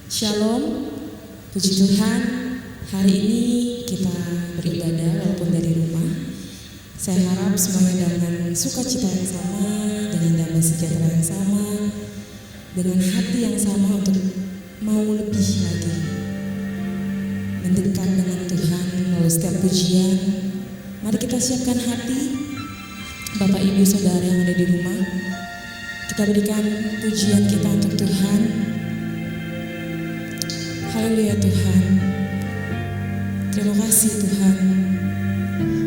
Shalom, puji Tuhan. Hari ini kita beribadah walaupun dari rumah. Saya harap semuanya dengan sukacita yang sama, dengan damai sejahtera yang sama, dengan hati yang sama untuk mau lebih lagi mendekat dengan Tuhan melalui setiap pujian. Mari kita siapkan hati, Bapak Ibu Saudara yang ada di rumah. Kita berikan pujian kita untuk Tuhan. Haleluya Tuhan. Terima kasih Tuhan.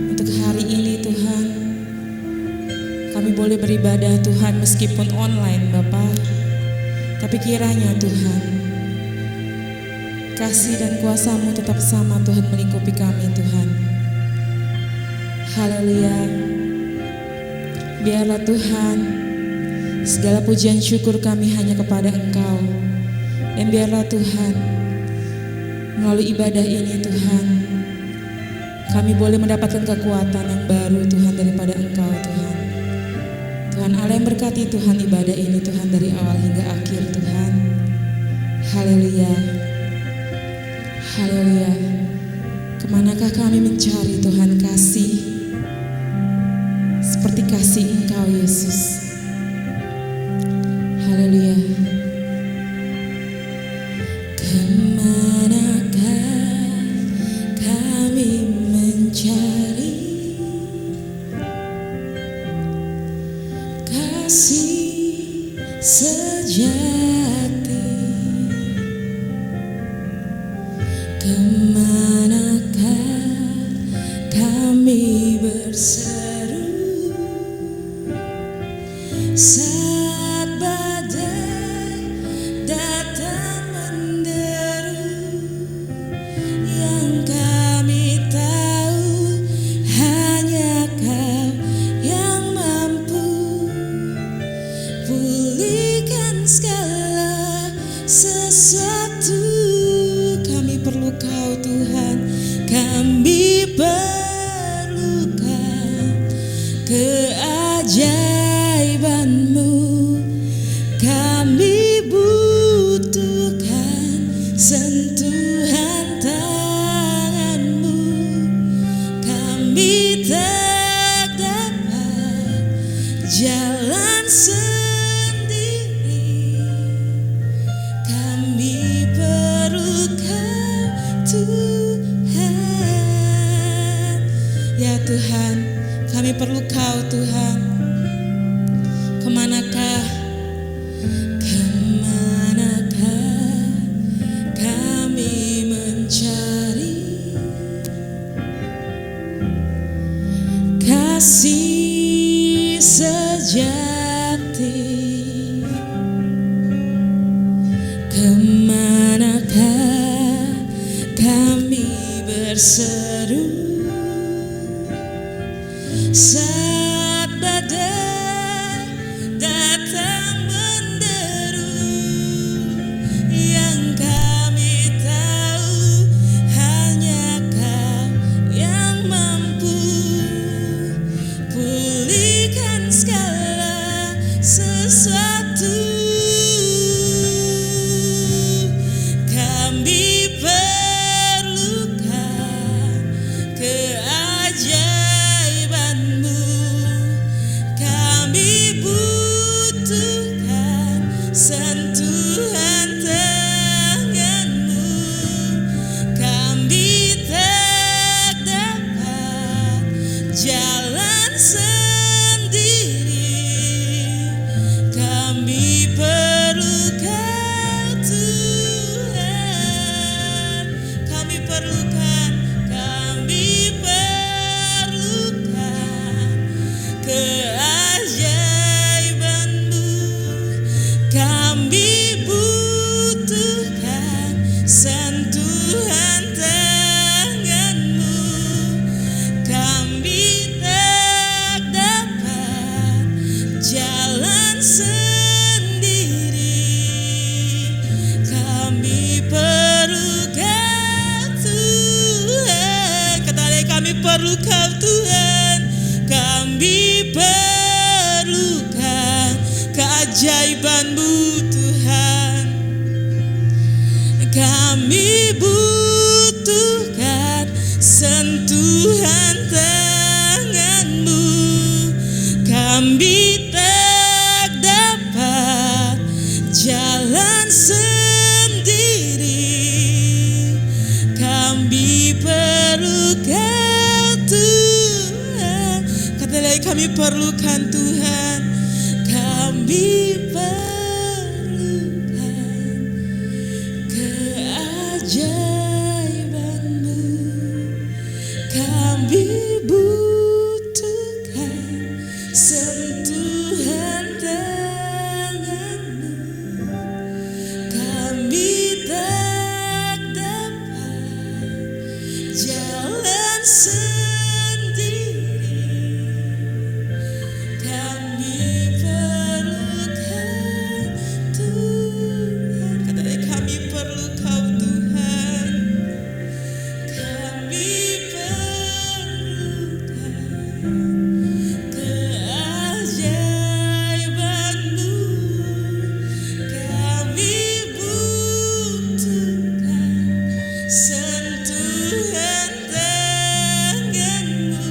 Untuk hari ini Tuhan, kami boleh beribadah Tuhan meskipun online Bapak. Tapi kiranya Tuhan, kasih dan kuasa-Mu tetap sama Tuhan melingkupi kami Tuhan. Haleluya. Biarlah Tuhan, segala pujian syukur kami hanya kepada Engkau. Dan biarlah Tuhan, melalui ibadah ini Tuhan, kami boleh mendapatkan kekuatan yang baru Tuhan daripada Engkau Tuhan. Tuhan Allah yang berkati Tuhan ibadah ini Tuhan dari awal hingga akhir Tuhan. Haleluya. Haleluya. Kemanakah kami mencari Tuhan kasih seperti kasih Engkau Yesus. Haleluya. Sejati, kemanakah kami berseru saat badai datang menderu, yang kami tahu hanya Kau yang mampu pulihkan segala sesuatu. Kami perlu Kau Tuhan, kami perlukan keajaiban-Mu, kami butuhkan sentuhan tangan-Mu, kami tak dapat jalan sendiri, kami perlu Kau Tuhan. Ya Tuhan, kami perlu Kau Tuhan. Kemanakah kami mencari kasih sejati, kemanakah kami berseru saat badai datang menderu, yang kami tahu hanya Kau yang mampu pulihkan segala sesuatu. Kami perlukan keajaiban-Mu, kami butuhkan sentuhan tangan-Mu, kami tak dapat jalan sendiri, kami perlu Kau Tuhan. Kami perlukan keajaiban-Mu, kami butuhkan sentuhan tangan-Mu, kami tak dapat jalan sendiri, kami perlu Kau Tuhan. Kata dia, kami perlu Kau Tuhan, kami perlukan keajaiban-Mu Tuhan. Kami butuhkan sentuhan tangan-Mu. Kami tak dapat jalan sendiri. Kami perlu Kau Tuhan. Kata lagi, kami perlukan Tuhan. Kami perlukan keajaiban-Mu. Kami butuhkan sentuhan tangan-Mu. Kami tak dapat jalan sendiri. Kami perlukan Tuhan. Katanya kami perlu Kau Tuhan. Kami perlukan keajaiban-Mu. Kami butuhkan sentuhan tangan-Mu.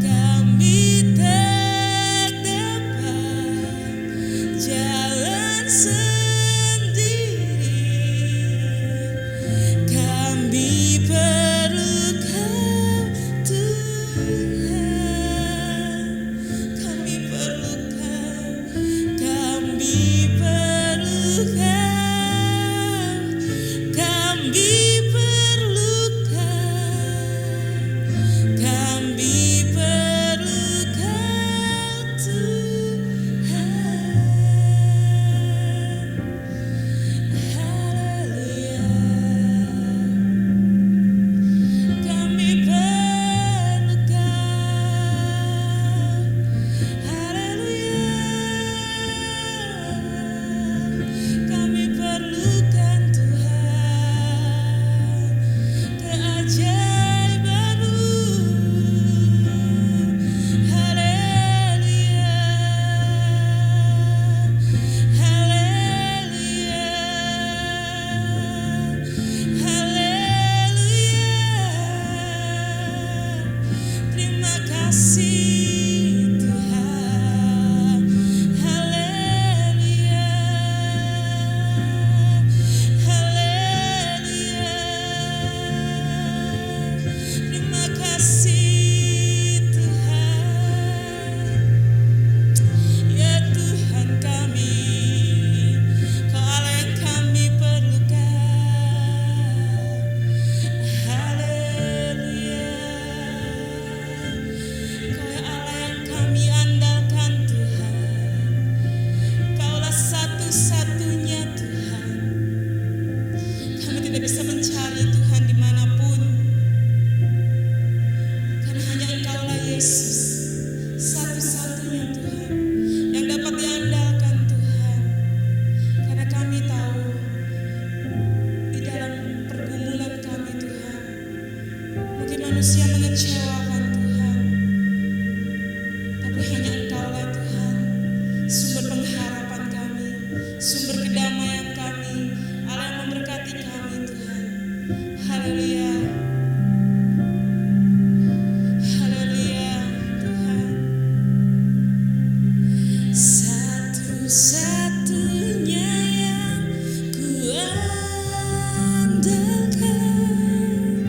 Kami tak dapat jalan sendiri. Kami perlu Kau Tuhan. Kami perlu Kau. Kami perlu Kau. Kami perlu Kau. Kami perlu Kau Tuhan. Haleluya. Kami perlu Kau. Haleluya. Kami perlukan Tuhan, keajaiban-Mu. Haleluya. Haleluya. Haleluya. Terima kasih Tuhan. Haleluya. Haleluya. Terima kasih Tuhan. Ya Tuhan kami, Kau Allah yang kami perlukan. Haleluya. Kau ya Allah yang kami andalkan Tuhan. Kaulah satu-satunya Tuhan. Kami tidak bisa mencari Tuhan dimanapun, karena hanya Engkaulah Yesus, satu-satunya Tuhan yang dapat diandalkan Tuhan. Karena kami tahu di dalam pergumulan kami Tuhan, mungkin manusia mengecewakan Tuhan, tapi hanya Engkaulah Tuhan, sumber pengharapan kami, sumber kedamaian kami, Allah yang memberkati kami Tuhan. Haleluya. Haleluya Tuhan. Satu-satunya yang ku andalkan,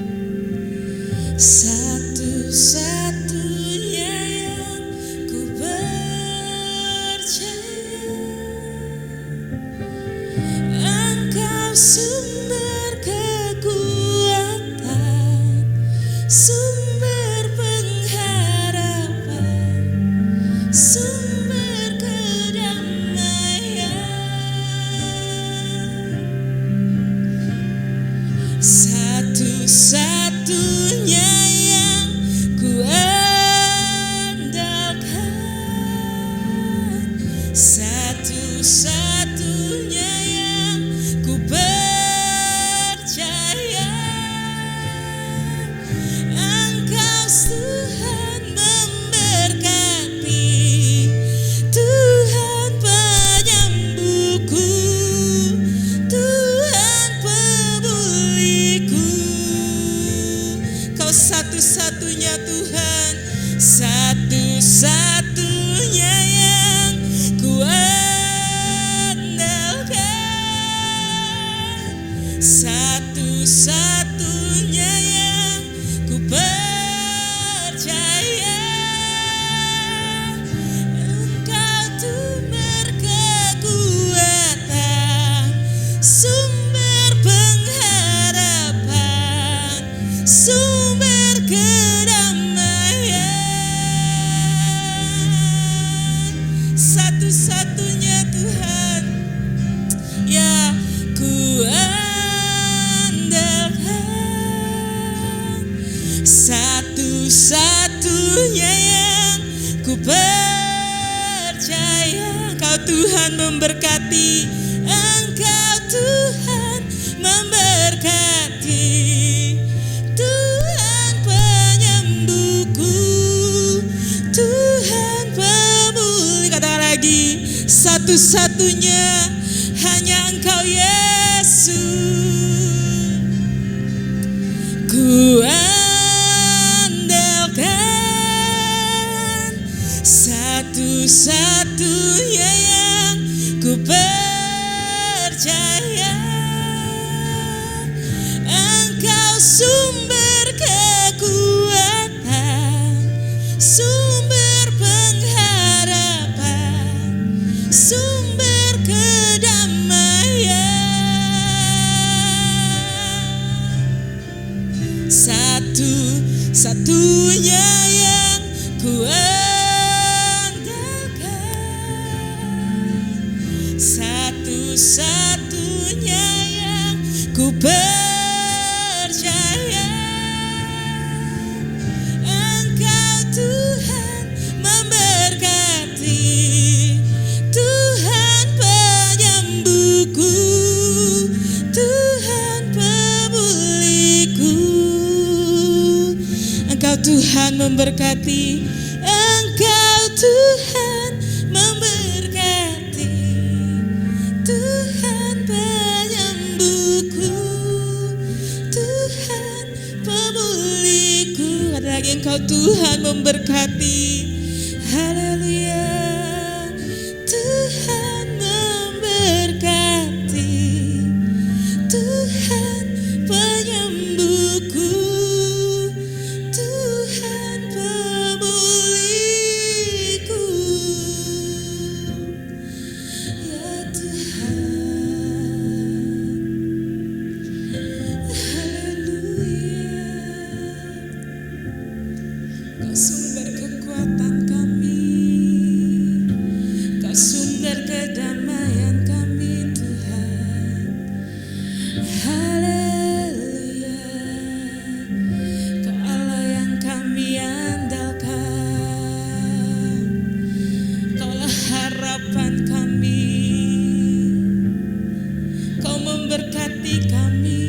satu-satunya yang ku percaya. Engkau sumber kekuatan, sumber pengharapan, sumber kedamaian. Satu-satunya yang ku andalkan, satu-satunya yang ku percaya. Engkau Tuhan memberkati, Tuhan penyembuhku, Tuhan Tuhan memberkati, Engkau Tuhan memberkati, Tuhan penyembuhku, Tuhan pemulih. Katakan lagi, satu-satunya hanya Engkau Yesus. Ku andalkan, satu-satunya yang ku percaya, Engkau sumber kekuatan, sumber pengharapan, sumber kedamaian. Satu-satunya yang ku andalkan, satu-satunya yang ku percaya, Engkau Tuhan memberkati, Tuhan penyembuhku, Tuhan pemulihku. Engkau Tuhan memberkati, Engkau Tuhan memberkati, Tuhan penyembuhku, Tuhan pemulihku. Kata lagi, Engkau Tuhan memberkati. Haleluya. Tuhan memberkati, Tuhan penyembuhku, Tuhan pemulihku. Ya Tuhan, haleluya. Kau sumber kekuatan kami, Kau sumber kedamaian kami Tuhan. Haleluya. Kau Allah yang kami andalkan, Kaulah harapan kami, Kau memberkati kami,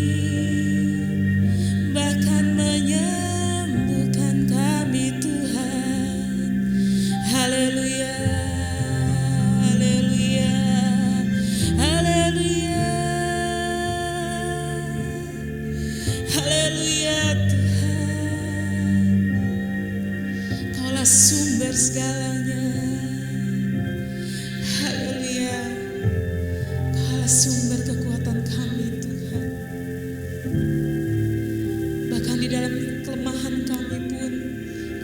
bahkan menyembuhkan kami Tuhan. Haleluya, haleluya, haleluya, haleluya Tuhan. Kaulah sumber segalanya. Haleluya. Kaulah sumber kekuatan kami Tuhan. Bahkan di dalam kelemahan kami pun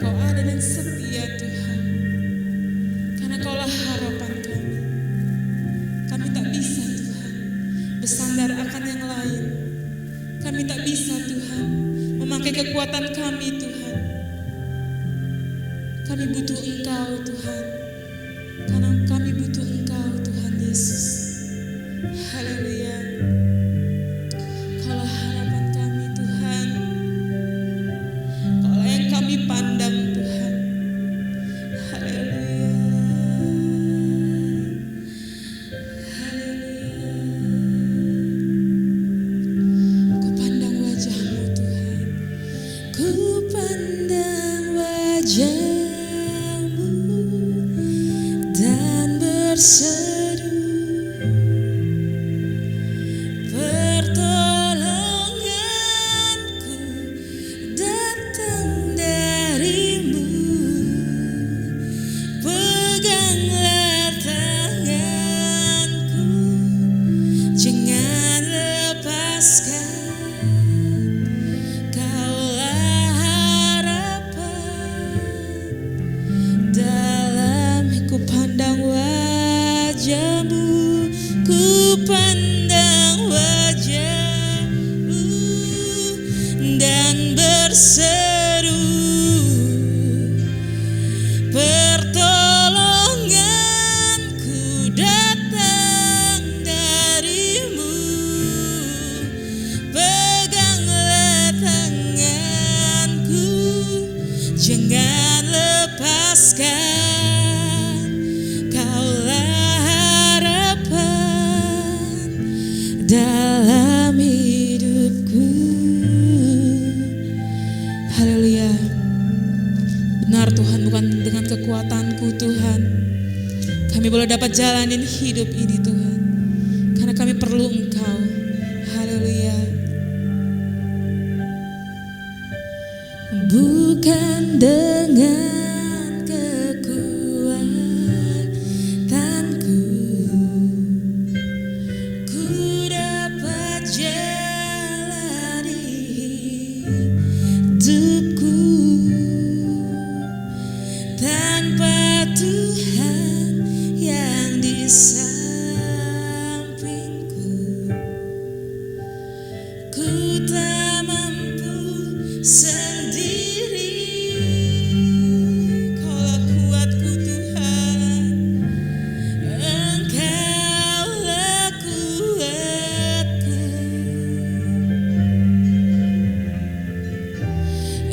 Kau ada dan setia Tuhan. Karena Kaulah harapan kami. Kami tak bisa Tuhan bersandar akan yang lain. Kami tak bisa Tuhan memakai kekuatan kami Tuhan. Kami butuh Engkau Tuhan. Karena kami butuh Engkau Tuhan Yesus. Haleluya. Kaulah harapan kami Tuhan. Kaulah yang kami pandang Tuhan. Haleluya. Haleluya. Ku pandang wajah-Mu Tuhan. Ku pandang wajah-Mu dan berseru, pertolonganku datang dari-Mu. Peganglah tanganku, jangan lepaskan. Kaulah harapan dalam ku pandang wajah-Mu, ku pandang wajah-Mu dan berseru, pertolonganku datang dari-Mu. Peganglah tanganku, jangan lepaskan. Kaulah dalam hidupku. Haleluya. Benar Tuhan, bukan dengan kekuatanku Tuhan kami boleh dapat jalanin hidup ini Tuhan, karena kami perlu Engkau. Haleluya. Bukan dengan kekuatanku ku dapat jalani hidupku, tanpa Tuhan yang di sampingku ku tak mampu sendiri. Kaulah kuatku Tuhan, Engkaulah kuatku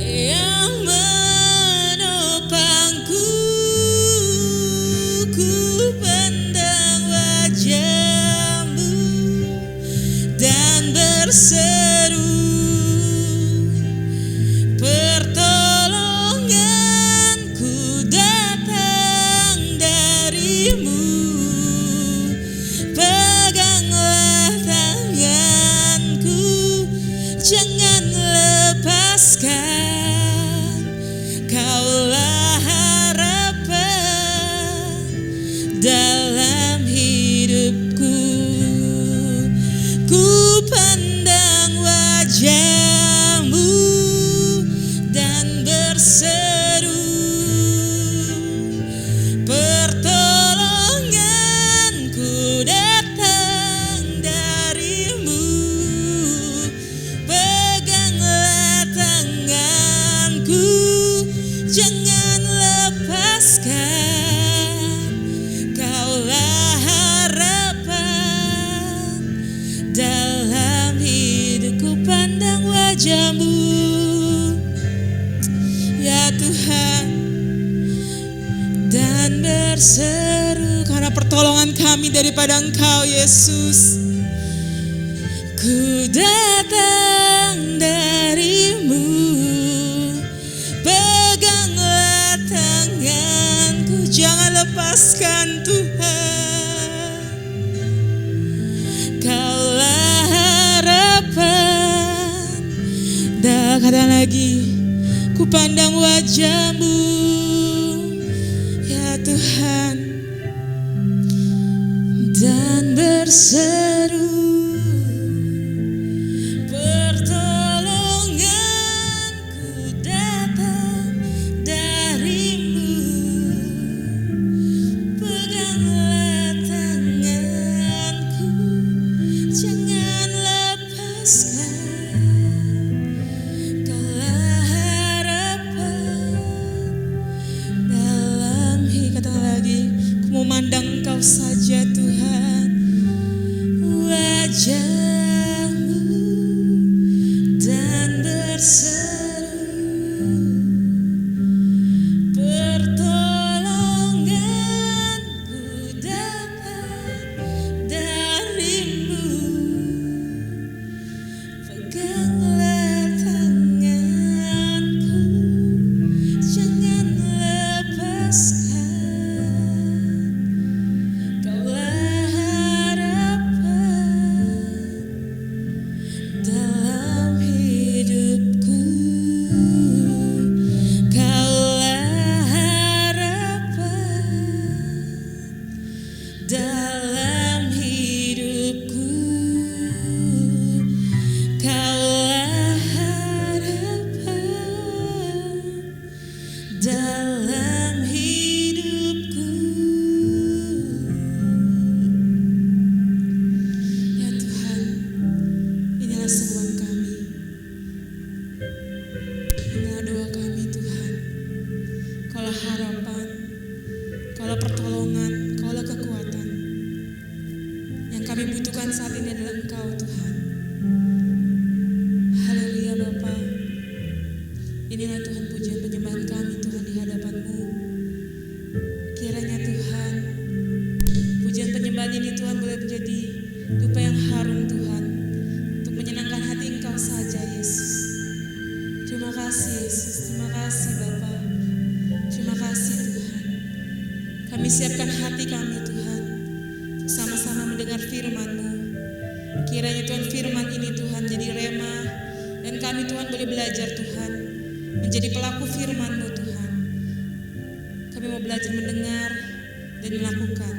yang menopangku. Ku pandang wajah-Mu dan berseru, pertolonganku datang dari-Mu. Peganglah tanganku, jangan lepaskan. Kaulah harapan dalam hidupku. Ku pandang wajah-Mu dan berseru, pertolonganku datang dari-Mu. Peganglah tanganku, jangan lepaskan. Kaulah harapan dalam hidupku. Pandang wajah-Mu ya Tuhan dan berseru, karena pertolongan kami daripada Engkau Yesus. Ku datang dari-Mu, peganglah tanganku, jangan lepaskan Tuhan. Kaulah harapan. Kata lagi, ku pandang wajah-Mu ya Tuhan dan berseru, pertolonganku datang dari-Mu. Peganglah tanganku, jangan lepaskan. Kaulah harapan dalam hidup. Kata lagi, ku mau mandang Engkau saja Tuhan, wajah-Mu dan berseru, pertolonganku datang dari-Mu. Peganglah tanganku, jangan lepaskan. Kaulah harapan dalam hidupku. Kaulah harapan dalam hidupku. Kaulah harapan dalam hidupku. Ya Tuhan, inilah seruan kami, inilah doa kami Tuhan. Kaulah harapan, kaulah pertolongan, kaulah kekuatan. Yang kami butuhkan saat ini adalah Engkau Tuhan. Haleluya Bapa. Inilah Tuhan pujian penyembahan kami Tuhan di hadapan-Mu. Kiranya Tuhan, pujian penyembahan ini Tuhan boleh menjadi dupa yang harum Tuhan mendengar firman-Mu. Kiranya Tuhan firman ini Tuhan jadi rema, dan kami Tuhan boleh belajar Tuhan, menjadi pelaku firman-Mu Tuhan. Kami mau belajar mendengar dan melakukan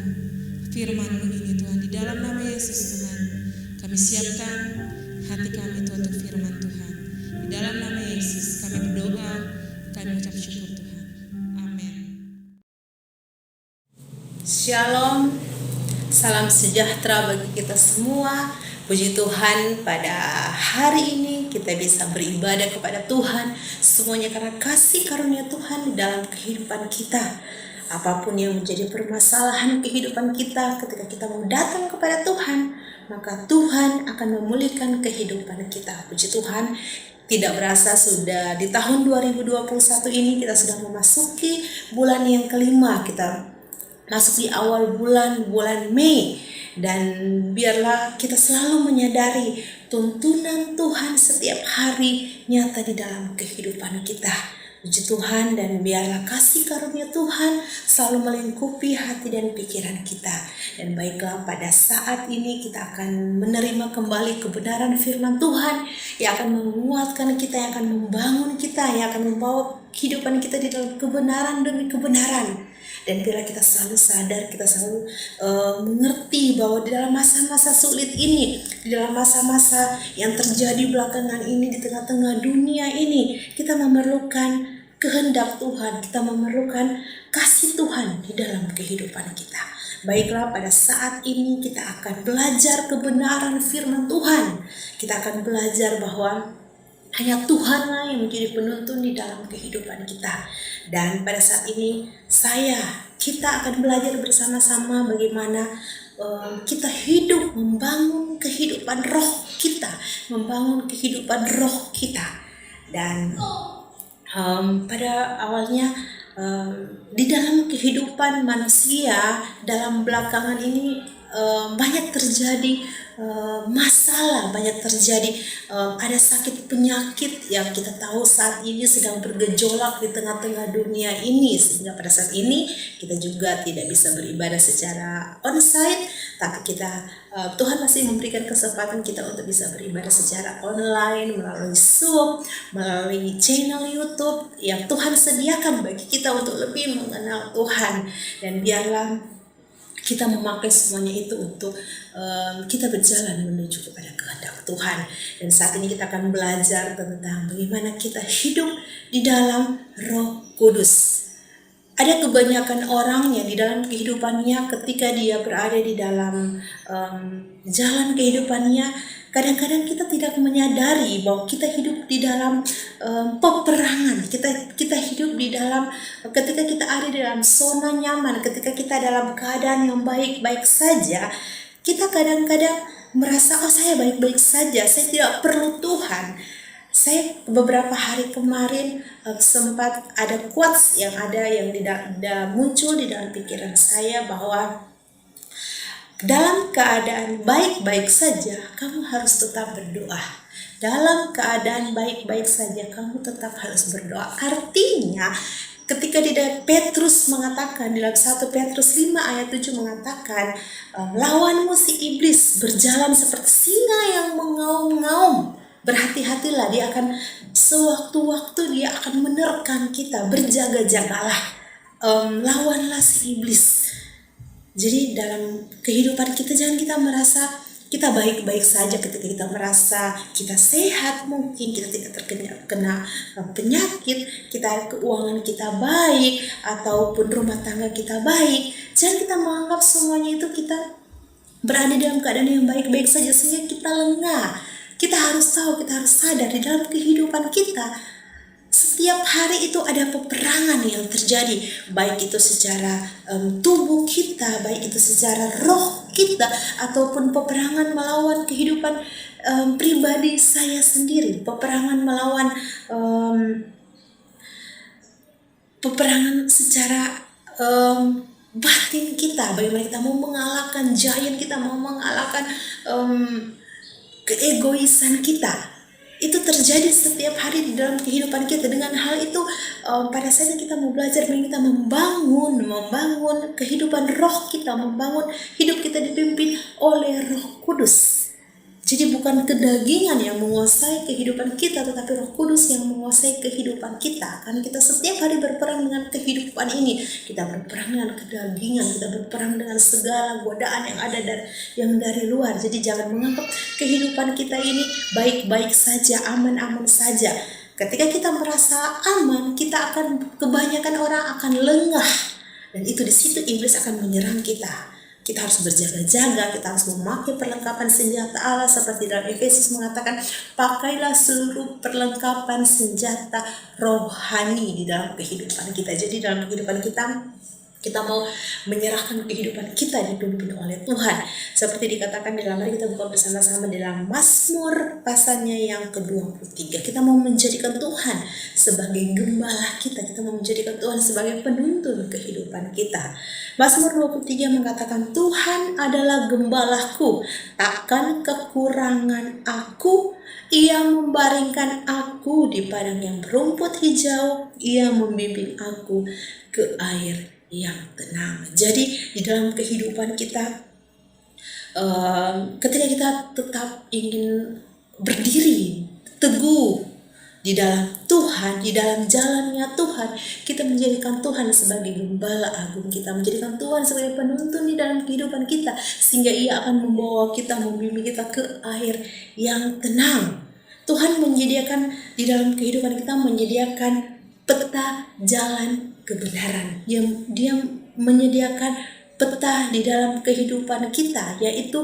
firman-Mu ini Tuhan. Di dalam nama Yesus Tuhan, kami siapkan hati kami Tuhan untuk firman Tuhan. Di dalam nama Yesus kami berdoa, kami mengucap syukur Tuhan. Amin. Shalom, salam sejahtera bagi kita semua. Puji Tuhan, pada hari ini kita bisa beribadah kepada Tuhan, semuanya karena kasih karunia Tuhan di dalam kehidupan kita. Apapun yang menjadi permasalahan kehidupan kita, ketika kita mau datang kepada Tuhan, maka Tuhan akan memulihkan kehidupan kita. Puji Tuhan, tidak berasa sudah di tahun 2021 ini kita sudah memasuki bulan yang kelima. Kita masuk di awal bulan Mei, dan biarlah kita selalu menyadari tuntunan Tuhan setiap hari nyata di dalam kehidupan kita. Puji Tuhan, dan biarlah kasih karunia Tuhan selalu melingkupi hati dan pikiran kita. Dan baiklah, pada saat ini kita akan menerima kembali kebenaran firman Tuhan yang akan menguatkan kita, yang akan membangun kita, yang akan membawa kehidupan kita di dalam kebenaran demi kebenaran. Dan bila kita selalu sadar, kita selalu mengerti bahwa di dalam masa-masa sulit ini, di dalam masa-masa yang terjadi belakangan ini, di tengah-tengah dunia ini, kita memerlukan kehendak Tuhan, kita memerlukan kasih Tuhan di dalam kehidupan kita. Baiklah, pada saat ini kita akan belajar kebenaran firman Tuhan. Kita akan belajar bahwa hanya Tuhanlah yang menjadi penuntun di dalam kehidupan kita. Dan pada saat ini kita akan belajar bersama-sama bagaimana kita hidup membangun kehidupan roh kita, Dan pada awalnya di dalam kehidupan manusia dalam belakangan ini banyak terjadi masalah, banyak terjadi ada sakit penyakit yang kita tahu saat ini sedang bergejolak di tengah-tengah dunia ini, sehingga pada saat ini kita juga tidak bisa beribadah secara onsite, tapi Tuhan masih memberikan kesempatan kita untuk bisa beribadah secara online melalui Zoom, melalui channel YouTube yang Tuhan sediakan bagi kita untuk lebih mengenal Tuhan. Dan biarlah kita memakai semuanya itu untuk kita berjalan menuju kepada kehendak Tuhan. Dan saat ini kita akan belajar tentang bagaimana kita hidup di dalam Roh Kudus. Ada kebanyakan orang yang di dalam kehidupannya, ketika dia berada di dalam jalan kehidupannya, kadang-kadang kita tidak menyadari bahwa kita hidup di dalam peperangan. Kita hidup di dalam, ketika kita ada di dalam zona nyaman, ketika kita dalam keadaan yang baik-baik saja, kita kadang-kadang merasa, saya baik-baik saja, saya tidak perlu Tuhan. Saya beberapa hari kemarin sempat ada quotes yang muncul di dalam pikiran saya bahwa dalam keadaan baik-baik saja kamu harus tetap berdoa. Dalam keadaan baik-baik saja kamu tetap harus berdoa. Artinya ketika Petrus mengatakan dalam 1 Petrus 5 ayat 7 mengatakan, lawanmu si iblis berjalan seperti singa yang mengaum-ngaum. Berhati-hatilah, dia akan sewaktu-waktu dia akan menerkam kita. Berjaga-jagalah, lawanlah si iblis. Jadi dalam kehidupan kita jangan kita merasa kita baik-baik saja ketika kita merasa kita sehat, mungkin kita tidak terkena penyakit, keuangan kita baik, ataupun rumah tangga kita baik. Jangan kita menganggap semuanya itu kita berada dalam keadaan yang baik-baik saja sehingga kita lengah. Kita harus tahu, kita harus sadar di dalam kehidupan kita setiap hari itu ada peperangan yang terjadi, baik itu secara tubuh kita, baik itu secara roh kita, ataupun peperangan melawan kehidupan pribadi saya sendiri, peperangan melawan peperangan secara batin kita, bagaimana kita mau mengalahkan giant kita, mau mengalahkan keegoisan kita. Itu terjadi setiap hari di dalam kehidupan kita. Dengan hal itu pada saat kita mau belajar bagaimana kita membangun kehidupan roh kita, membangun hidup kita dipimpin oleh Roh Kudus. Jadi bukan kedagingan yang menguasai kehidupan kita, tetapi Roh Kudus yang menguasai kehidupan kita. Karena kita setiap hari berperang dengan kehidupan ini. Kita berperang dengan kedagingan, kita berperang dengan segala godaan yang ada yang dari luar. Jadi jangan menganggap kehidupan kita ini baik-baik saja, aman-aman saja. Ketika kita merasa aman, kita akan, kebanyakan orang akan lengah. Dan itu di situ iblis akan menyerang kita. Kita harus berjaga-jaga, kita harus memakai perlengkapan senjata Allah seperti dalam Efesus mengatakan, pakailah seluruh perlengkapan senjata rohani di dalam kehidupan kita. Jadi dalam kehidupan kita mau menyerahkan kehidupan kita dipimpin oleh Tuhan. Seperti dikatakan di dalam, mari kita buka bersama-sama dalam Mazmur pasalnya yang ke-23. Kita mau menjadikan Tuhan sebagai gembala kita. Kita mau menjadikan Tuhan sebagai penuntun kehidupan kita. Mazmur 23 mengatakan, Tuhan adalah gembalaku, takkan kekurangan aku. Ia membaringkan aku di padang yang berumput hijau. Ia membimbing aku ke air yang tenang. Jadi di dalam kehidupan kita, ketika kita tetap ingin berdiri teguh di dalam Tuhan, di dalam jalannya Tuhan, kita menjadikan Tuhan sebagai gembala agung kita, menjadikan Tuhan sebagai penuntun di dalam kehidupan kita, sehingga Ia akan membawa kita, membimbing kita ke air yang tenang. Tuhan menyediakan di dalam kehidupan kita, menyediakan peta jalan kebenaran. Dia menyediakan peta di dalam kehidupan kita, yaitu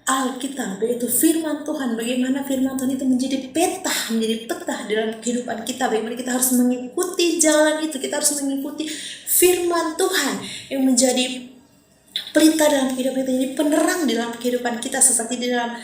Alkitab, yaitu firman Tuhan. Bagaimana firman Tuhan itu menjadi peta di dalam kehidupan kita. Bagaimana kita harus mengikuti jalan itu. Kita harus mengikuti firman Tuhan yang menjadi pelita dalam kehidupan kita, ini penerang di dalam kehidupan kita. Seperti di dalam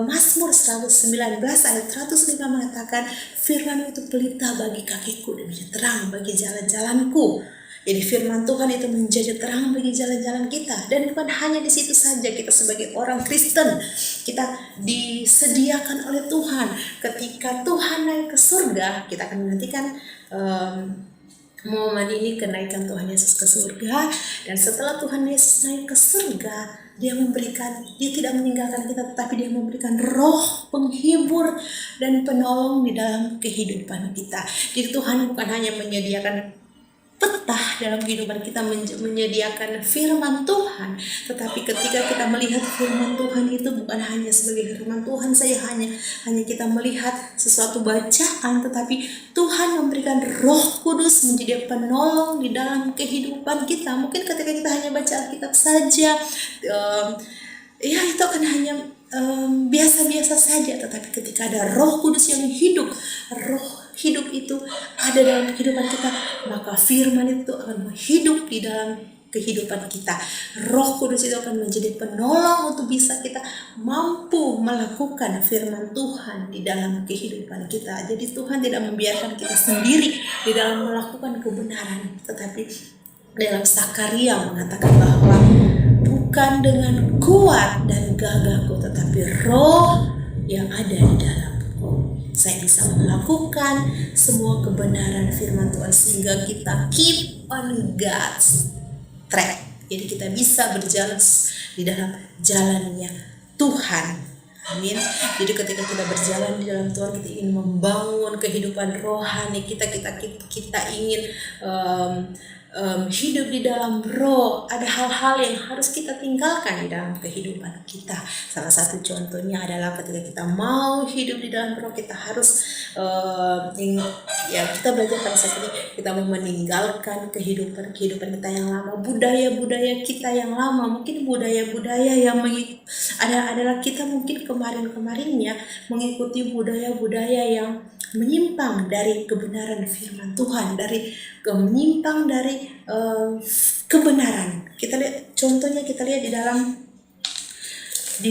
Mazmur 119 ayat 105 mengatakan, firman itu pelita bagi kakiku dan menjadi terang bagi jalan-jalanku. Jadi firman Tuhan itu menjadi terang bagi jalan-jalan kita. Dan bukan hanya di situ saja, kita sebagai orang Kristen, kita disediakan oleh Tuhan. Ketika Tuhan naik ke surga, kita akan menantikan momen ini, kenaikan Tuhan Yesus ke surga. Dan setelah Tuhan Yesus naik ke surga, Dia tidak meninggalkan kita, tetapi Dia memberikan roh penghibur dan penolong di dalam kehidupan kita. Jadi Tuhan bukan hanya menyediakan peta dalam kehidupan kita, menyediakan firman Tuhan, tetapi ketika kita melihat firman Tuhan itu bukan hanya sebagai firman Tuhan saja, hanya kita melihat sesuatu bacaan, tetapi Tuhan memberikan Roh Kudus menjadi penolong di dalam kehidupan kita. Mungkin ketika kita hanya baca Alkitab saja, ya itu akan hanya biasa-biasa saja, tetapi ketika ada Roh Kudus yang hidup, Roh hidup itu ada dalam kehidupan kita, maka firman itu akan hidup di dalam kehidupan kita. Roh Kudus itu akan menjadi penolong untuk bisa kita mampu melakukan firman Tuhan di dalam kehidupan kita. Jadi Tuhan tidak membiarkan kita sendiri di dalam melakukan kebenaran, tetapi dalam Zakaria mengatakan bahwa bukan dengan kuat dan gagahku, tetapi roh yang ada di dalamku, saya bisa melakukan semua kebenaran firman Tuhan, sehingga kita keep on God's track. Jadi kita bisa berjalan di dalam jalannya Tuhan. Amin. Jadi ketika kita berjalan di dalam Tuhan, kita ingin membangun kehidupan rohani kita ingin hidup di dalam roh. Ada hal-hal yang harus kita tinggalkan di dalam kehidupan kita. Salah satu contohnya adalah ketika kita mau hidup di dalam roh, kita harus kita belajar pada saat ini, kita mau meninggalkan kehidupan kita yang lama, budaya-budaya kita yang lama. Mungkin budaya-budaya yang adalah kita mungkin kemarin-kemarinnya mengikuti budaya-budaya yang menyimpang dari kebenaran firman Tuhan, menyimpang dari kebenaran. Kita lihat contohnya, kita lihat di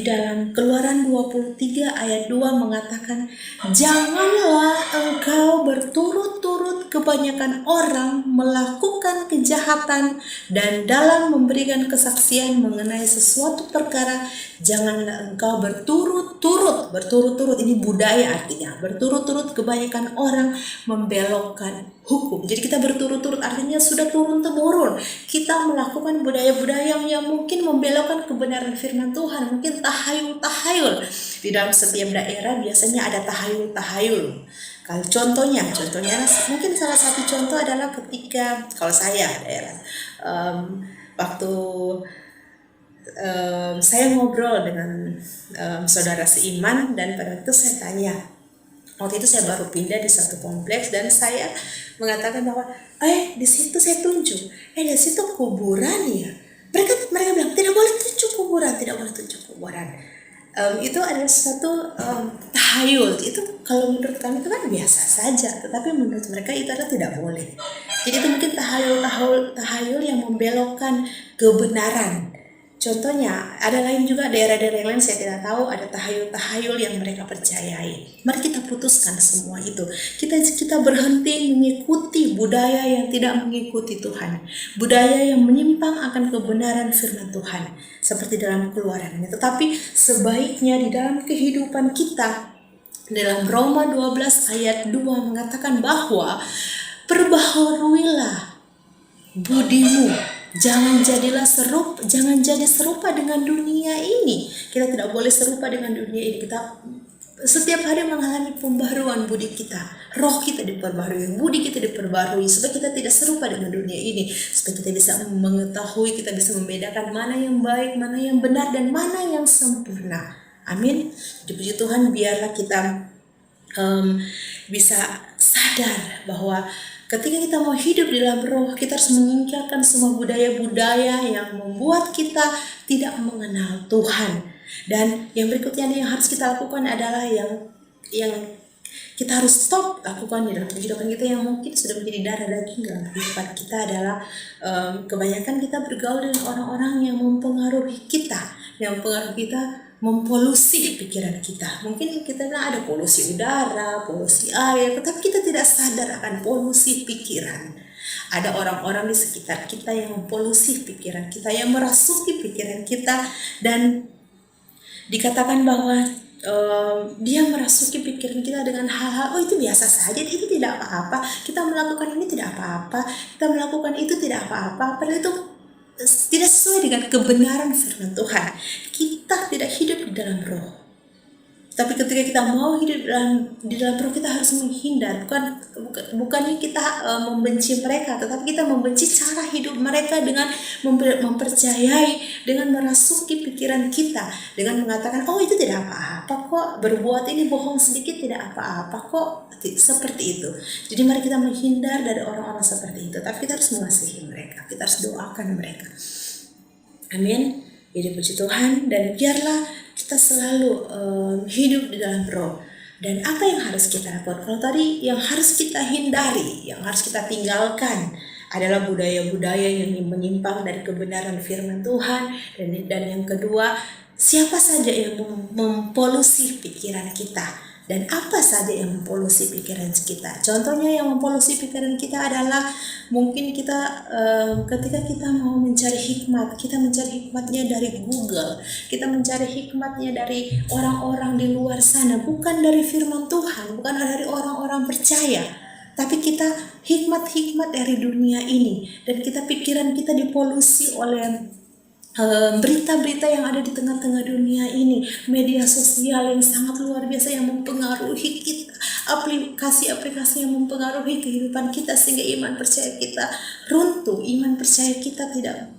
dalam Keluaran 23 ayat 2 mengatakan, janganlah engkau berturut-turut kebanyakan orang melakukan kejahatan, dan dalam memberikan kesaksian mengenai sesuatu perkara janganlah engkau berturut-turut, ini budaya artinya, berturut-turut kebanyakan orang membelokkan hukum. Jadi kita berturut-turut, artinya sudah turun-temurun kita melakukan budaya-budaya yang mungkin membelokkan kebenaran firman Tuhan, mungkin tahayul-tahayul. Di dalam setiap daerah biasanya ada tahayul-tahayul. Kalau contohnya mungkin salah satu contoh adalah ketika kalau saya daerah waktu saya ngobrol dengan saudara seiman, dan pada itu saya tanya, waktu itu saya baru pindah di satu kompleks dan saya mengatakan bahwa di situ saya tunjuk, di situ kuburan ya. Mereka bilang tidak boleh tunjuk kuburan. Itu adalah satu tahayul. Itu kalau menurut kami itu kan biasa saja, tetapi menurut mereka itu adalah tidak boleh. Jadi itu mungkin tahayul yang membelokkan kebenaran. Contohnya, ada lain juga daerah-daerah yang lain saya tidak tahu, ada tahayul-tahayul yang mereka percayai. Mari kita putuskan semua itu. Kita berhenti mengikuti budaya yang tidak mengikuti Tuhan. Budaya yang menyimpang akan kebenaran firman Tuhan. Seperti dalam Keluaran. Tetapi sebaiknya di dalam kehidupan kita, dalam Roma 12 ayat 2 mengatakan bahwa perbaharuilah budimu. Jangan jadi serupa dengan dunia ini. Kita tidak boleh serupa dengan dunia ini. Kita setiap hari mengalami pembaharuan budi kita. Roh kita diperbarui, budi kita diperbarui, supaya kita tidak serupa dengan dunia ini. Supaya kita bisa mengetahui, kita bisa membedakan mana yang baik, mana yang benar, dan mana yang sempurna. Amin. Puji Tuhan, biarlah kita bisa sadar bahwa ketika kita mau hidup di dalam roh, kita harus menyingkirkan semua budaya-budaya yang membuat kita tidak mengenal Tuhan. Dan yang berikutnya yang harus kita lakukan adalah yang kita harus stop lakukan di dalam kehidupan kita, yang mungkin sudah menjadi darah daging dalam kehidupan kita adalah kebanyakan kita bergaul dengan orang-orang yang mempengaruhi kita, mempolusi pikiran kita. Mungkin kita bilang ada polusi udara, polusi air, tetapi kita tidak sadar akan polusi pikiran. Ada orang-orang di sekitar kita yang mempolusi pikiran kita, yang merasuki pikiran kita, dan dikatakan bahwa dia merasuki pikiran kita dengan hal-hal, itu biasa saja, itu tidak apa-apa, kita melakukan ini tidak apa-apa, kita melakukan itu tidak apa-apa, padahal itu tidak sesuai dengan kebenaran firman Tuhan. Kita tidak hidup di dalam roh. Tapi ketika kita mau hidup di dalam roh, kita harus menghindar. Bukannya kita membenci mereka, tetapi kita membenci cara hidup mereka dengan mempercayai, dengan merasuki pikiran kita, dengan mengatakan, itu tidak apa-apa kok, berbuat ini bohong sedikit tidak apa-apa kok, seperti itu. Jadi mari kita menghindar dari orang-orang seperti itu. Tapi kita harus mengasihi mereka, kita harus doakan mereka. Amin. Jadi puji Tuhan, dan biarlah kita selalu hidup di dalam roh. Dan apa yang harus kita lakukan? Kalau tadi yang harus kita hindari, yang harus kita tinggalkan adalah budaya-budaya yang menyimpang dari kebenaran firman Tuhan. Dan yang kedua, siapa saja yang mempolusi pikiran kita. Dan apa saja yang mempolusi pikiran kita? Contohnya yang mempolusi pikiran kita adalah mungkin kita ketika kita mau mencari hikmat, kita mencari hikmatnya dari Google, kita mencari hikmatnya dari orang-orang di luar sana, bukan dari firman Tuhan, bukan dari orang-orang percaya. Tapi kita hikmat-hikmat dari dunia ini, dan pikiran kita dipolusi oleh berita-berita yang ada di tengah-tengah dunia ini, media sosial yang sangat luar biasa yang mempengaruhi kita, aplikasi-aplikasi yang mempengaruhi kehidupan kita, sehingga iman percaya kita runtuh, iman percaya kita tidak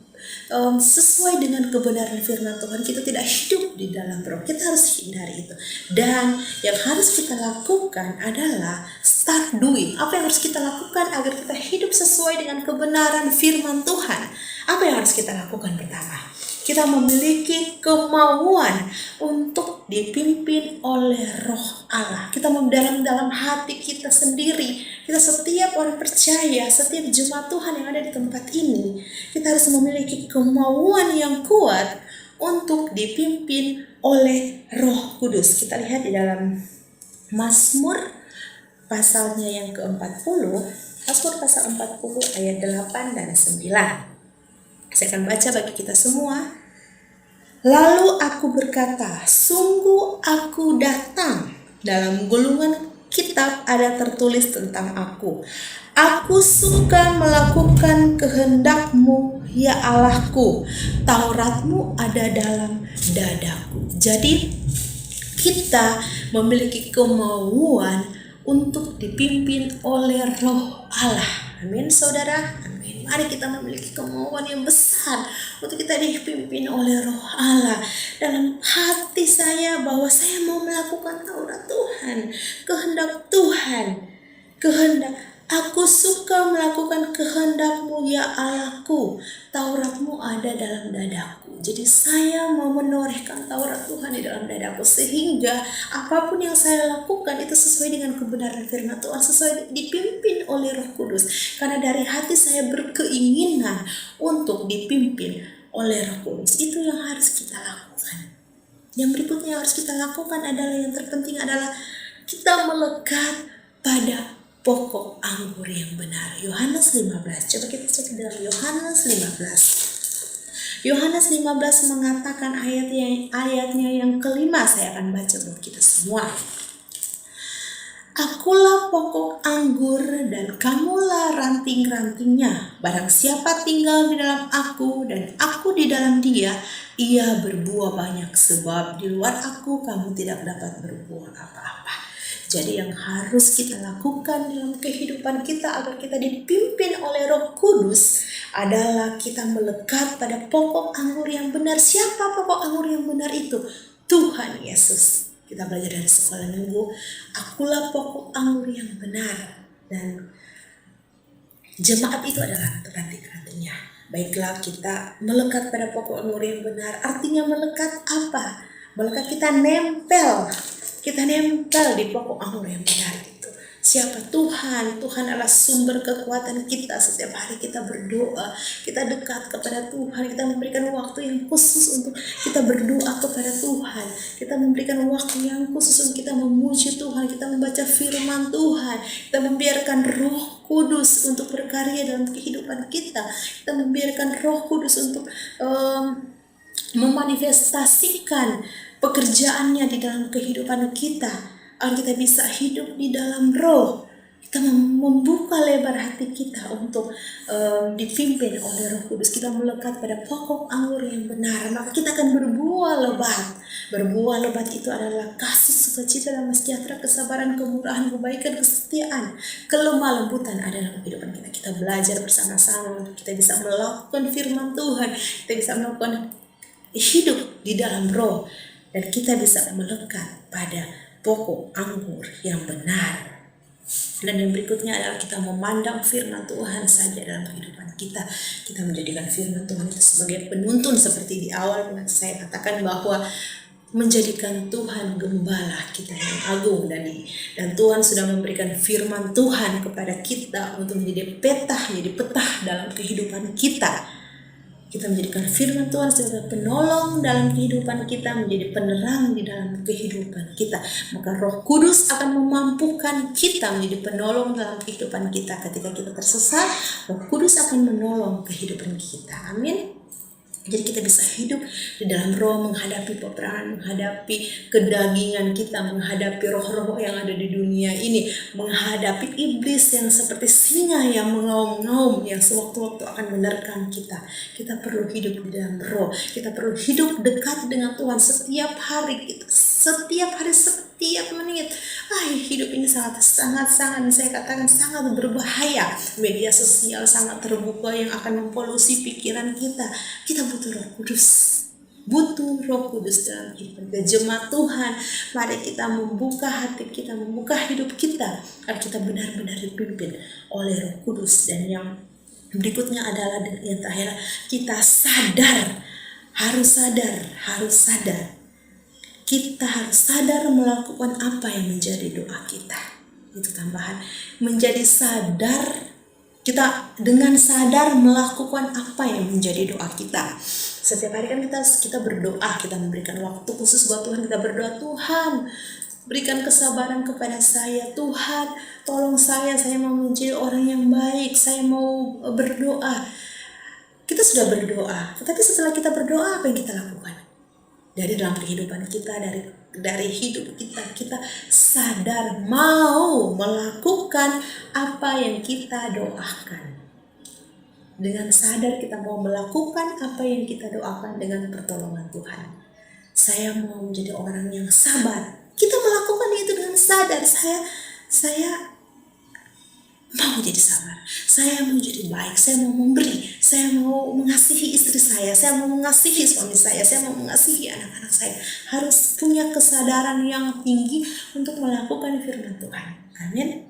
sesuai dengan kebenaran firman Tuhan, kita tidak hidup di dalam roh. Kita harus hindari itu. Dan yang harus kita lakukan adalah start doing. Apa yang harus kita lakukan agar kita hidup sesuai dengan kebenaran firman Tuhan? Apa yang harus kita lakukan? Pertama, kita memiliki kemauan untuk dipimpin oleh Roh Allah. Kita dalam hati kita sendiri, kita setiap orang percaya, setiap jemaat Tuhan yang ada di tempat ini, kita harus memiliki kemauan yang kuat untuk dipimpin oleh Roh Kudus. Kita lihat di dalam Mazmur pasalnya yang ke-40, Mazmur pasal 40 ayat 8 dan 9. Saya akan baca bagi kita semua. Lalu aku berkata, sungguh aku datang dalam gulungan kitab ada tertulis tentang aku. Aku suka melakukan kehendak-Mu, ya Allahku. Taurat-Mu ada dalam dadaku. Jadi kita memiliki kemauan untuk dipimpin oleh Roh Allah. Amin, saudara. Amin. Mari kita memiliki kemauan yang besar untuk kita dipimpin oleh Roh Allah. Dalam hati saya bahwa saya mau melakukan Taurat Tuhan, kehendak Tuhan, kehendak. Aku suka melakukan kehendak-Mu, ya Allahku. Taurat-Mu ada dalam dadaku. Jadi saya mau menorehkan Taurat Tuhan di dalam dadaku, sehingga apapun yang saya lakukan itu sesuai dengan kebenaran firman Tuhan, sesuai dipimpin oleh Roh Kudus. Karena dari hati saya berkeinginan untuk dipimpin oleh Roh Kudus. Itu yang harus kita lakukan. Yang berikutnya yang harus kita lakukan adalah, yang terpenting adalah kita melekat pada pokok anggur yang benar. Yohanes 15. Coba kita cek dalam Yohanes 15. Yohanes 15 mengatakan ayatnya yang kelima. Saya akan baca buat kita semua. Akulah pokok anggur dan kamulah ranting-rantingnya. Barang siapa tinggal di dalam aku dan aku di dalam dia, ia berbuah banyak, sebab di luar aku kamu tidak dapat berbuah apa-apa. Jadi yang harus kita lakukan dalam kehidupan kita agar kita dipimpin oleh Roh Kudus adalah kita melekat pada pokok anggur yang benar. Siapa pokok anggur yang benar itu? Tuhan Yesus. Kita belajar dari sekolah minggu, akulah pokok anggur yang benar. Dan jemaat itu adalah ranting-rantingnya. Baiklah, kita melekat pada pokok anggur yang benar. Artinya melekat apa? Melekat, kita nempel. Kita nempel di pokok anggur yang benar itu. Siapa? Tuhan. Tuhan adalah sumber kekuatan kita. Setiap hari kita berdoa, kita dekat kepada Tuhan, kita memberikan waktu yang khusus untuk kita berdoa kepada Tuhan. Kita memberikan waktu yang khusus untuk kita memuji Tuhan, kita membaca firman Tuhan, kita membiarkan Roh Kudus untuk berkarya dalam kehidupan kita. Kita membiarkan Roh Kudus untuk memanifestasikan pekerjaannya di dalam kehidupan kita, agar kita bisa hidup di dalam Roh. Kita membuka lebar hati kita untuk dipimpin oleh Roh Kudus. Kita melekat pada pokok anggur yang benar, maka kita akan berbuah lebat. Berbuah lebat itu adalah kasih, sukacita, damai sejahtera, kesabaran, kemurahan, kebaikan, kesetiaan, kelemah lembutan ada dalam kehidupan kita. Kita belajar bersama-sama untuk kita bisa melakukan firman Tuhan, kita bisa melakukan hidup di dalam Roh, dan kita bisa melekat pada pokok anggur yang benar. Dan yang berikutnya adalah kita memandang firman Tuhan saja dalam kehidupan kita. Kita menjadikan firman Tuhan itu sebagai penuntun, seperti di awal saya katakan bahwa menjadikan Tuhan gembala kita yang agung, dan Tuhan sudah memberikan firman Tuhan kepada kita untuk menjadi petah dalam kehidupan kita. Kita menjadikan firman Tuhan sebagai penolong dalam kehidupan kita, menjadi penerang di dalam kehidupan kita. Maka Roh Kudus akan memampukan kita menjadi penolong dalam kehidupan kita. Ketika kita tersesat, Roh Kudus akan menolong kehidupan kita. Amin. Jadi kita bisa hidup di dalam Roh, menghadapi peperangan, menghadapi kedagingan kita, menghadapi roh-roh yang ada di dunia ini, menghadapi iblis yang seperti singa yang mengaum-ngaum, yang sewaktu-waktu akan menerkam kita. Kita perlu hidup di dalam Roh, kita perlu hidup dekat dengan Tuhan setiap hari kita, setiap menit. Hidup ini sangat saya katakan sangat berbahaya. Media sosial sangat terbuka yang akan mempolusi pikiran kita. Kita butuh Roh Kudus. Butuh Roh Kudus dalam hidup kita. Jemaat Tuhan, mari kita membuka hati kita, membuka hidup kita, agar kita benar-benar dipimpin oleh Roh Kudus. Dan yang berikutnya adalah yang terakhir, kita harus sadar. Kita harus sadar melakukan apa yang menjadi doa kita. Itu tambahan, menjadi sadar. Kita dengan sadar melakukan apa yang menjadi doa kita. Setiap hari kan kita berdoa, kita memberikan waktu khusus buat Tuhan. Kita berdoa, Tuhan berikan kesabaran kepada saya. Tuhan tolong saya mau menjadi orang yang baik. Saya mau berdoa. Kita sudah berdoa, tetapi setelah kita berdoa, apa yang kita lakukan? dari dalam kehidupan kita, dari hidup kita sadar mau melakukan apa yang kita doakan. Dengan sadar kita mau melakukan apa yang kita doakan dengan pertolongan Tuhan. Saya mau menjadi orang yang sabar. Kita melakukan itu dengan sadar. Saya mau jadi sabar. Saya mau jadi baik. Saya mau memberi. Saya mau mengasihi istri saya mau mengasihi suami saya mau mengasihi anak-anak saya. Harus punya kesadaran yang tinggi untuk melakukan firman Tuhan. Amin.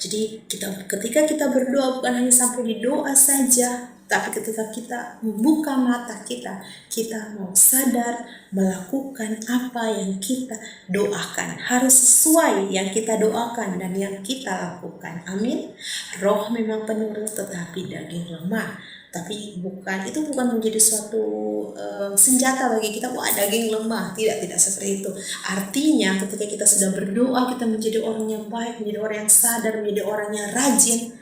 Jadi ketika kita berdoa bukan hanya sampai di doa saja, tapi ketika kita membuka mata kita mau sadar melakukan apa yang kita doakan. Harus sesuai yang kita doakan dan yang kita lakukan. Amin. Roh memang penurut tetapi daging lemah. Tapi itu bukan menjadi suatu senjata bagi kita. Wah, daging lemah. Tidak seperti itu. Artinya ketika kita sudah berdoa, kita menjadi orang yang baik, menjadi orang yang sadar, menjadi orang yang rajin.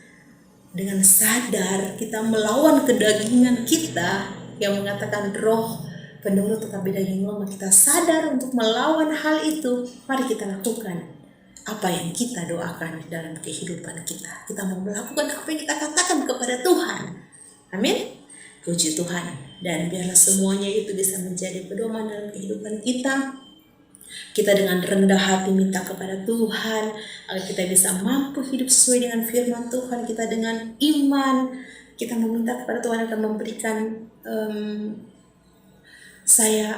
Dengan sadar kita melawan kedagingan kita yang mengatakan roh penurut tetapi daging lemah. Kita sadar untuk melawan hal itu. Mari kita lakukan apa yang kita doakan dalam kehidupan kita. Kita mau melakukan apa yang kita katakan kepada Tuhan. Amin. Puji Tuhan. Dan biarlah semuanya itu bisa menjadi pedoman dalam kehidupan kita. Kita dengan rendah hati minta kepada Tuhan agar kita bisa mampu hidup sesuai dengan firman Tuhan. Kita dengan iman kita meminta kepada Tuhan akan memberikan saya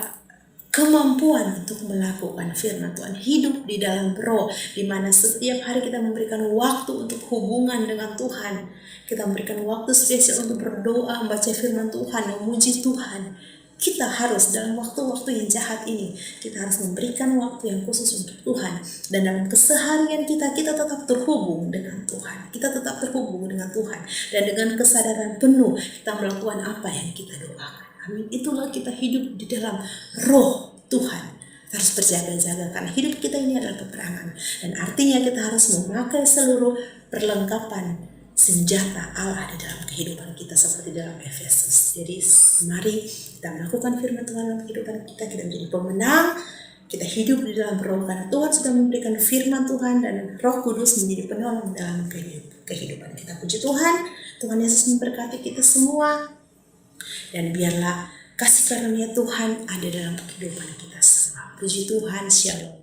kemampuan untuk melakukan firman Tuhan, hidup di dalam roh, di mana setiap hari kita memberikan waktu untuk hubungan dengan Tuhan. Kita memberikan waktu spesial untuk berdoa, membaca firman Tuhan, memuji Tuhan. Kita harus dalam waktu-waktu yang jahat ini, kita harus memberikan waktu yang khusus untuk Tuhan. Dan dalam keseharian kita tetap terhubung dengan Tuhan. Kita tetap terhubung dengan Tuhan. Dan dengan kesadaran penuh, kita melakukan apa yang kita doakan. Amin. Itulah kita hidup di dalam roh Tuhan. Kita harus berjaga-jaga karena hidup kita ini adalah peperangan. Dan artinya kita harus memakai seluruh perlengkapan senjata Allah di dalam kehidupan kita seperti dalam Efesus. Jadi mari kita melakukan firman Tuhan dalam kehidupan kita. Kita menjadi pemenang. Kita hidup di dalam roh karena Tuhan sudah memberikan firman Tuhan dan Roh Kudus menjadi penolong dalam kehidupan kita. Puji Tuhan. Tuhan Yesus memberkati kita semua. Dan biarlah kasih karunia Tuhan ada dalam kehidupan kita semua. Puji Tuhan. Shalom.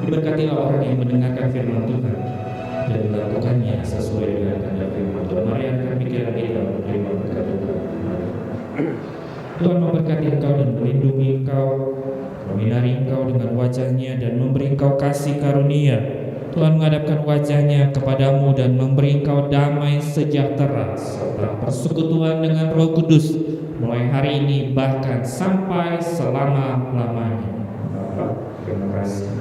Diberkatilah orang yang mendengarkan firman Tuhan dan melakukannya sesuai dengan kehendak firman Tuhan. Mari angkat pikiran kita untuk terima berkat Tuhan. Tuhan memberkati engkau dan melindungi engkau, menyinari engkau dengan wajah-Nya dan memberi engkau kasih karunia. Tuhan menghadapkan wajah-Nya kepadamu dan memberi engkau damai sejahtera serta persekutuan dengan Roh Kudus mulai hari ini bahkan sampai selama-lamanya. Bapak, terima kasih.